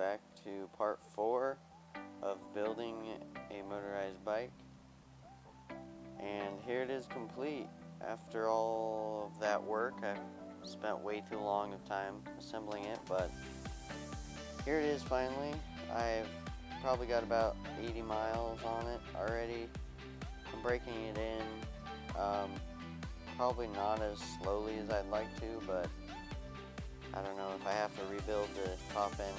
back to part 4 of building a motorized bike, and here it is complete. After all of that work, I spent way too long of time assembling it, but here it is finally. I've probably got about 80 miles on it already. I'm breaking it in, probably not as slowly as I'd like to, but I don't know, if I have to rebuild the top end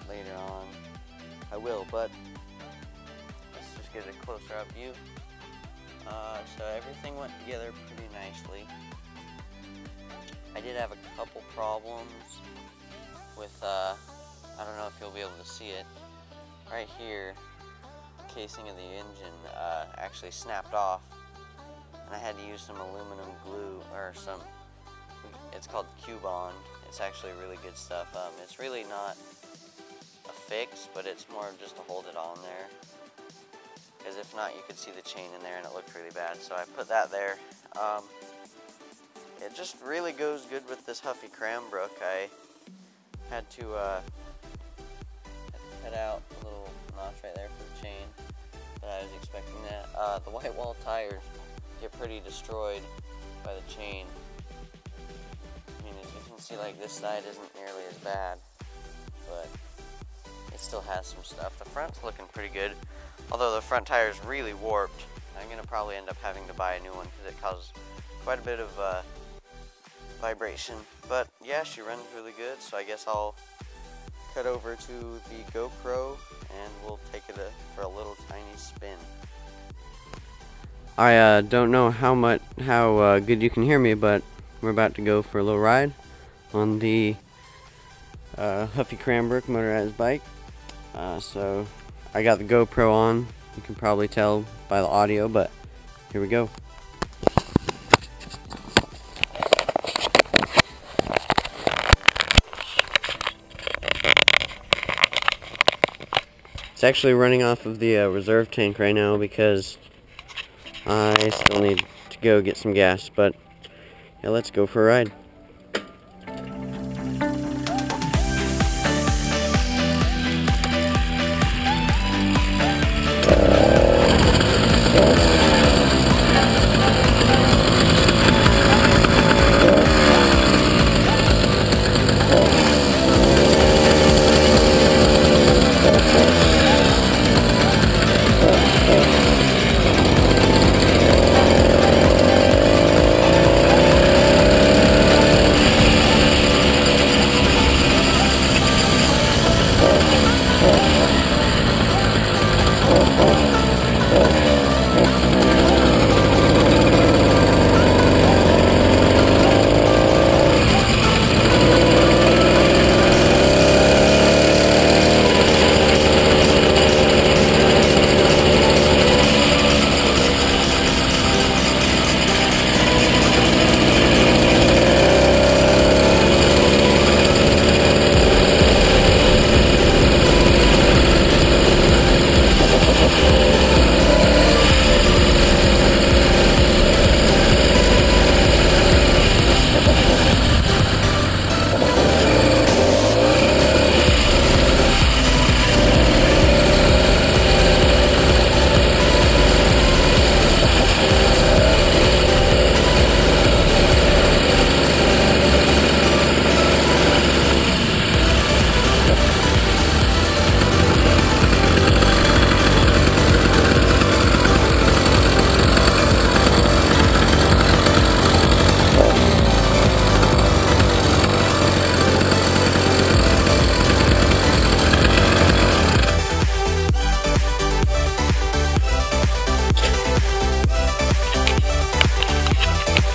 later on, I will, but let's just get a closer up view. So everything went together pretty nicely. I did have a couple problems with, I don't know if you'll be able to see it, right here, the casing of the engine actually snapped off, and I had to use some aluminum glue, or it's called Q-Bond. It's actually really good stuff. It's really not a fix, but it's more just to hold it on there, because if not, you could see the chain in there and it looked really bad, so I put that there. It just really goes good with this Huffy Cranbrook. I had to cut out a little notch right there for the chain, but I was expecting that. The white wall tires get pretty destroyed by the chain. I mean, as you can see, like, this side isn't nearly as bad, but it still has some stuff. The front's looking pretty good, although the front tire is really warped. I'm gonna probably end up having to buy a new one because it causes quite a bit of vibration. But yeah, she runs really good, so I guess I'll cut over to the GoPro and we'll take it for a little tiny spin. I don't know how good you can hear me, but we're about to go for a little ride on the Huffy Cranbrook motorized bike. So I got the GoPro on. You can probably tell by the audio, but here we go. It's actually running off of the reserve tank right now because I still need to go get some gas, but yeah, let's go for a ride.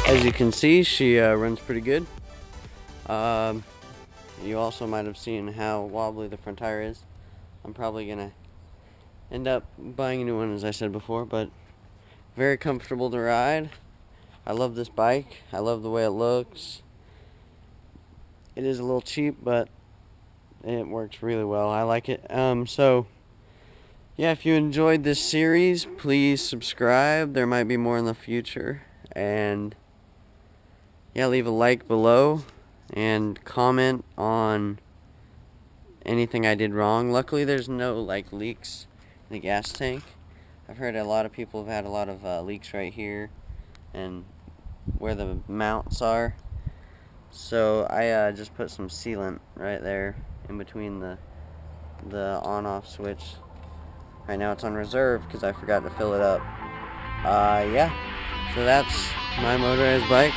As you can see, she runs pretty good. You also might have seen how wobbly the front tire is. I'm probably gonna end up buying a new one, as I said before, but very comfortable to ride. I love this bike. I love the way it looks. It is a little cheap, but it works really well. I like it. So yeah, if you enjoyed this series, please subscribe. There might be more in the future. And yeah, leave a like below and comment on anything I did wrong. Luckily there's no like leaks in the gas tank. I've heard a lot of people have had a lot of leaks right here and where the mounts are. So I just put some sealant right there in between the on-off switch. Right now it's on reserve because I forgot to fill it up. Yeah, so that's my motorized bike.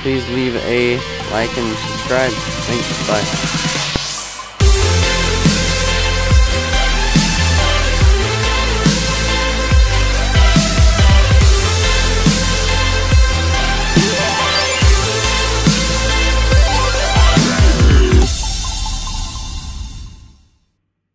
Please leave a like and subscribe. Thanks, bye.